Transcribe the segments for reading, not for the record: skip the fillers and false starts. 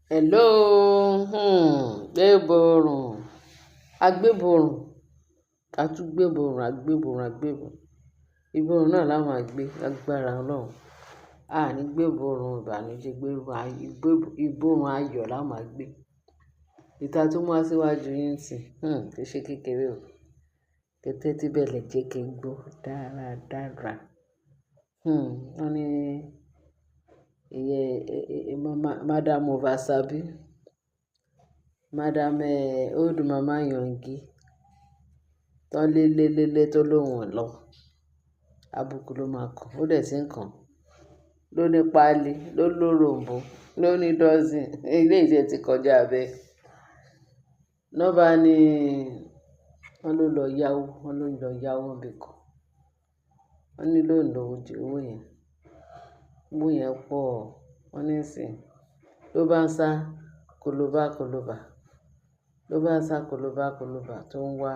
Hello, gbéborùn, agbéborùn, agbéborùn. Ìborùn náà la máa gbé lágbára Ọlọ́run. A ní gbéborùn ìbànújẹ́, ìborùn ayọ̀ la máa gbé. Ìta tó mú wá síwájú yín sí, kì í ṣe kékeré o. Kété tí bẹ̀lẹ̀ jẹ́ kí n gbọ́ dáradára. Wọ́n ní Madam Oversabi, Madam Old Mama Yongi, tó lé tó lóhùn lọ. Àbùkù ló máa kàn, ó dẹ̀ sí ń kàn. Ló ní páálí, ló lóròǹbó, ló ní dọ́sìn, ilé ìjẹ́ ti kọjá abẹ́. Nọ́ba ni wọ́n ló lọ yáwó nbìkan. Wọ́n ní ló ń lo owó yẹn. Owó yẹn pọ̀, wọ́n ní sìn. Ló bá ń sá kolobá, ló bá ń sá kolobá tó ń wá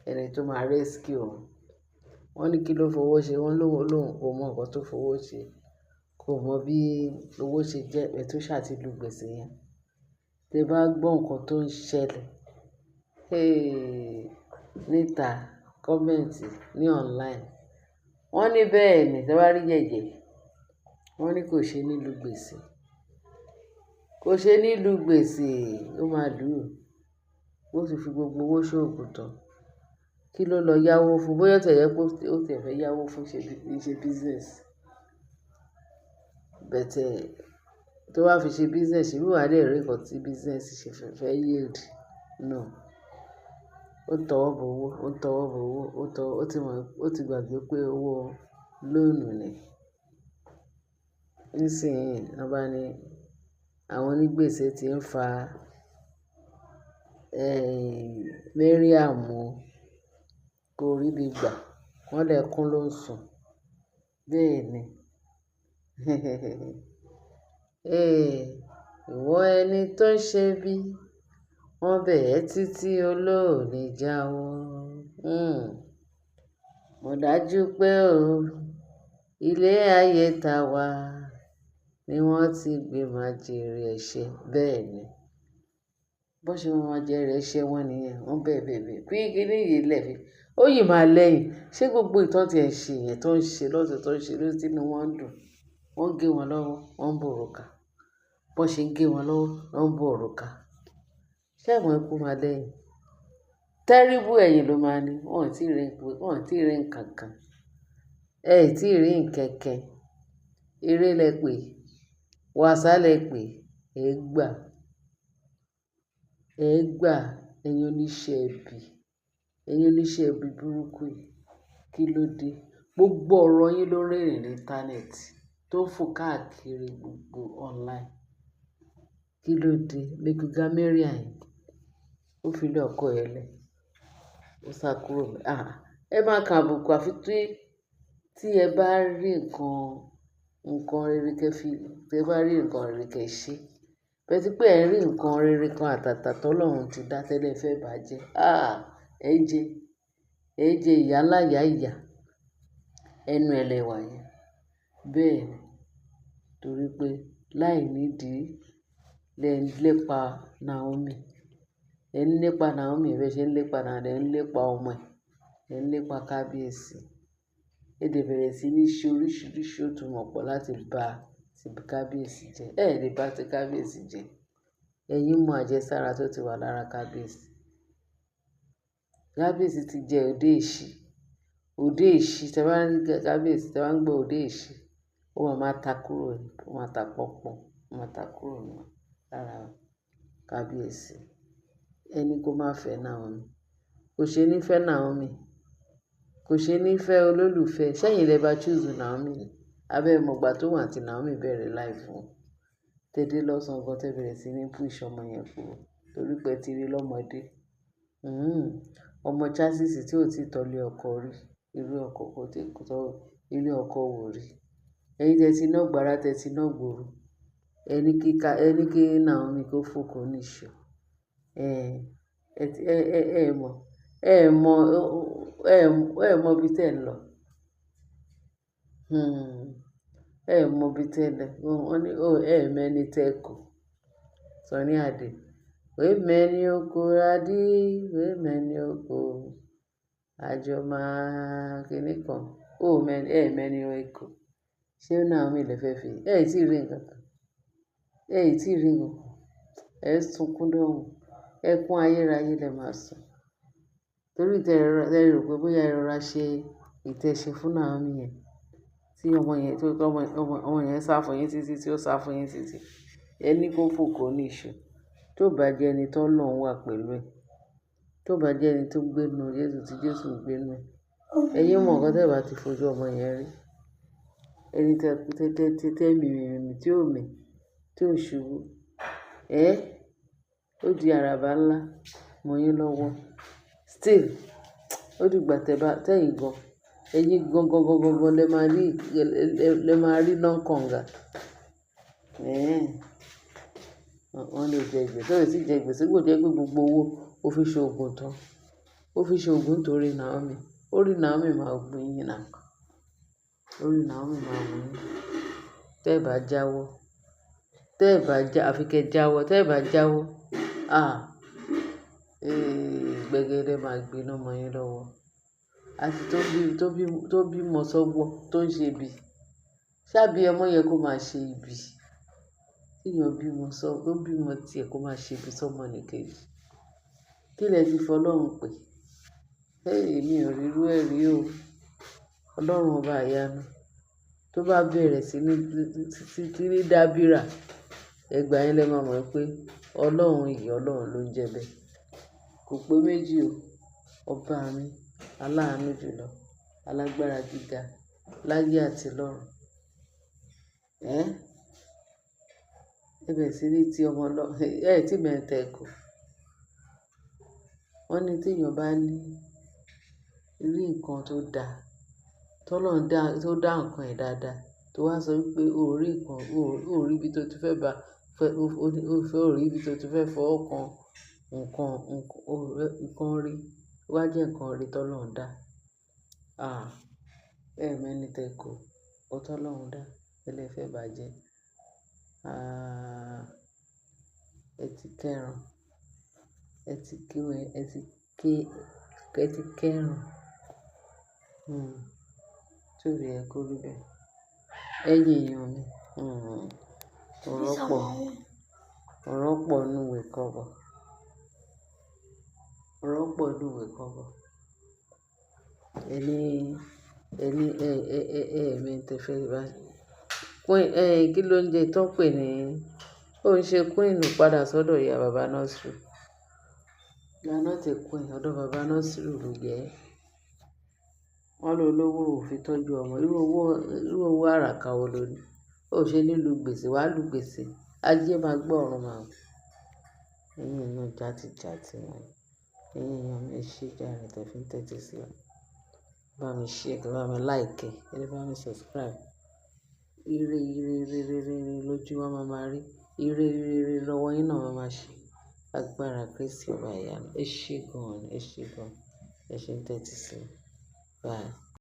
ẹni tó máa rescue òun. Wọ́n ní kí ló fowó ṣe, wọ́n lóhùn kò mọ nǹkan tó fowó ṣe, kò mọ bí owó ṣe jẹ́ ẹ̀ tó ṣàtìlú gbèsè yẹn. Tẹ bá gbọ́ nǹkan tó ń ṣẹlẹ̀, níta kọ́mẹ̀ǹtì ní online. Wọ́n ní bẹ́ẹ̀ ni, tẹ bá rí yẹ̀yẹ̀, wọ́n ní kò ṣe nílùú gbèsè. Kò ṣe nílùú gbèsè, ó máa lù ú. Bó ti fi gbogbo owó ṣòògùn tán. Kí ló lọ yáwó fún? Bóyá ó tẹ̀yẹ pé ó tẹ̀ fẹ́ yáwó fún ṣe business. Bẹ̀tẹ̀ tó wá fi ṣe business, irú wa dẹ̀ rí nǹkan tí business ṣe fẹ́ yield. No. Ó tọwọ́ bọ owó, ó ti gbàgbé pé owó lóònù ni. Nísìnyí, wọ́n bá ní àwọn onígbèsè tí ń fa Mariam kò rí bí gbà. Wọ́n lẹ́kún ló ń sùn. Bẹ́ẹ̀ ni. Ìwọ ẹni tó ń ṣe bí, wọ́n bẹ̀ ẹ́ títí olóòní jáwọ́. Mo dájú pé ilé ayé ta wá ni wọ́n ti gbé máa jèrè ẹ̀ṣẹ̀. Bẹ́ẹ̀ ni. Bó ṣe máa jèrè ẹ̀ṣẹ̀ wọn nìyẹn. Wọ́n bẹ̀. Pín kíní yìí lẹ̀ fi. Ó yìí máa lẹ́yìn. Ṣé gbogbo ìtàn tí ẹ̀ ń ṣe yẹn tó ń ṣe lọ́sẹ̀ tó ń ṣe lóṣù tí inú wọn dùn? Wọ́n ń gé wọn lọ́wọ́, wọ́n ń bò òrùka. Bó ṣe ń gé wọn lọ́wọ́, wọ́n ń bò òrùka. Ṣé àwọn ikú máa lẹ́yìn? Terrible ẹ̀yìn ló máa ní. Wọ́n ò tí ì rí nǹkan kan. Ẹ ò tí ì rí nǹkan kan. Eré lẹ pè, wàsá lẹ pè, ẹ gbà. Ẹ̀yin oníṣẹ́ ibi burúkú yìí. Kí ló dé? Gbogbo ọ̀rọ̀ yín ló rìnrìn ní íńtánẹ́ẹ̀tì tó ń fò káàkiri gbogbo online. Kí ló dé? Mekuga Mariam yìí, ó fi ilé ọkọ ẹ̀ lẹ̀. Ó sá kúrò. Ẹ máa ka àbùkù àfi tí ẹ bá rí nǹkan rere tẹ bá rí nǹkan rere kẹ́ ṣe. Bẹ́ẹ̀ tí pé ẹ rí nǹkan rere kan àtàtà tọ́lọ́run ti dá tẹ́lẹ̀ fẹ́ bàjẹ́. Ẹ jẹ ìyà láyà ìyà. Ẹnu ẹlẹ́wà yẹn. Bẹ́ẹ̀ ni. Torí pé láìnídìí lẹ ń lépa Naomi. Ẹ ń lépa Naomi, bẹ́ẹ̀ ṣe ń lépa Naomi, ẹ ń lépa ọmọ ẹ̀. Ẹ ń lépa kábíyèsí. Ẹ dẹ̀ bẹ̀rẹ̀ sí ní ṣe oríṣiríṣi òtúmọ̀pọ̀ láti bá ti kábíyèsí jẹ́. Ẹ lè bá ti kábíyèsí jẹ́. Ẹ̀yin mọ àjẹsára tó ti wà lára kábíyèsí. Kábíyèsí ti jẹ òde èṣí. Òde èṣí, tẹ bá ń rí kábíyèsí, tẹ bá ń gbọ́ òde èṣí, ó máa ta kúrò ní, ó máa ta pọ̀npọ̀n, ó máa ta kúrò ní lára kábíyèsí. Ẹni kó má fẹ́ Naomi. Kò ṣe ní fẹ́ Naomi. Kò ṣe ní fẹ́ olólùfẹ́. Ṣẹ́yìn lẹ bá choose Naomi ni. Abẹ́ mọ̀gbà tó wà tí Naomi bẹ̀rẹ̀ life wọn. Tẹ́dé lọ́sàn-án gan tẹ́ bẹ̀rẹ̀ sí ní push ọmọ yẹn kúrò. Torí pé ti rí lọ́mọdé. Ọmọ chassis tí ò tí tọ́lé ọkọ rí. Irú ọkọ kò tí tọ́ ilé ọkọ wò rí. Ẹ̀yin tẹ́ ti ná gbàrà, tẹ́ ti ná gbòòrò. Ẹni kí Naomi kó fòkó níṣò. Ẹ mọ bí tẹ́ ń lọ. Ẹ mọ bí tẹ́ ń lọ. Wọ́n ní ẹ mẹ́ni tẹ́ kù. Sunny Adé. Wémẹ́ni oko radí, wémẹ́ni oko, àjọ máa kíní kan. Mẹ́ni oko. Ṣé Naomi lè fẹ́ fi? Ẹ tí ì rí nǹkan kan. Ẹ tí ì rí nǹkan kan. Ẹ sunkún dọ̀hùn. Ẹkún ayérayé lẹ máa sùn. Torí tẹ rò pé bóyá ẹ rọra ṣe ìtẹ̀ṣe fún Naomi yẹn. Tí ọmọ yẹn sá fún yín títí tí ó sá fún yín títí. Ẹ ní kó fò kó ní ìṣù. Tó bá jẹ́ ẹni tó Ọlọ́run wà pẹ̀lú ẹ̀. Tó bá jẹ́ ẹni tó gbénu Jésù tí Jésù ń gbénu ẹ̀. Ẹ̀yin mọ̀ nǹkan tẹ́ bá ti fojú ọmọ yẹn rí. Ẹni tẹ́ mìmì tí ò mì, tí ò ṣubú. Ó di àràbà ńlá mọ́ yín lọ́wọ́. Still, ó dìgbà tẹ́yìn gan. Ẹ̀yin gangan lẹ máa rí lọ́kànga. Wọ́n lè jẹ gbèsè. Tó sì jẹ gbèsè, kò jẹ́ pé gbogbo owó ó fi ṣe òògùn tán. Ó fi ṣe òògùn torí Naomi. Orí Naomi máa gbin yín náà. Orí Naomi máa gbin yín. Tẹ́ ẹ bá jáwọ́. Àfi kẹ́ jáwọ́. Tẹ́ ẹ bá jáwọ́. Gbẹ̀gẹ̀dẹ̀ máa gbiná mọ́ yín lọ́wọ́. Àti tó bímọ sọ́gbọ́n tó ń ṣe ibi. Ṣábí ọmọ yẹ kó máa ṣe ibi. Tí èèyàn tó bímọ tiẹ̀ kó máa ṣe ibi sọ́mọ nìkejì. Kí lẹ ti fọlọ́run pè? Èmi ò rí irú ẹ̀ rí o. Ọlọ́run ọba ìyanu. Tó bá bẹ̀rẹ̀ sí ní dábírà. Ẹgbà yín lẹ máa mọ̀ pé Ọlọ́run yìí Ọlọ́run ló ń jẹ bẹ́ẹ̀. Kò pé méjì o. Ọba mi, aláàánú jùlọ, alágbára gíga, láyé àti lọ́run. Ẹ bẹ̀rẹ̀ sí ní ti ọmọ lọ. Tí mẹ́ta ẹ̀kọ́. Wọ́n ní tí èèyàn bá ní rí nǹkan tó dá, tó dá nǹkan ẹ̀ dáadáa, tó wá sọ wípé o rí ibi tó ti fẹ́ fọwọ́ kan nǹkan rí, wá jẹ́ nǹkan rí t'Ọlọ́run dá. Mẹ́ni tẹ́kọ̀, ó t'Ọlọ́run dá, ẹ lè fẹ́ bàjẹ́. Ẹ ti kẹ́ran. Ẹ ti kẹ́ran. Tí ò yẹ kó rí bẹ́ẹ̀. Ẹ̀yin èèyàn mi. Ọ̀rọ̀ pọ̀ nínú ìwé kọ́bọ̀. Ẹ̀mí tẹ fẹ́ bá. Kí ló ń jẹ tó pè ní? Ó ń ṣe queen padà sọ́dọ̀ ìyá bàbá Nasiru. You are not a queen. Ọ̀dọ̀ bàbá Nasiru ló jẹ́. Wọ́n lọ lówó ò fi tọ́jú ọmọ. Irú owó àràkà wo ló ní? Ó ṣe nílùú gbèsè, wàá lu gbèsè. Ajé máa gbọ́ ọ̀run máa. Ẹ̀yin èèyàn játijàti wọn. Ẹ̀yin èèyàn mi ṣe jàre tẹ̀ fi ń tẹ́tí sí wa. Bá mi share, bá mi like, bá mi subscribe. Ire lójú wa máa rí. Ire lọ́wọ́ yín náà máa ṣe. Agbára Kristi ọba ìyanu. Ẹ ṣé gan. Ẹ ṣé ń tẹ́tí sí wa. Bye.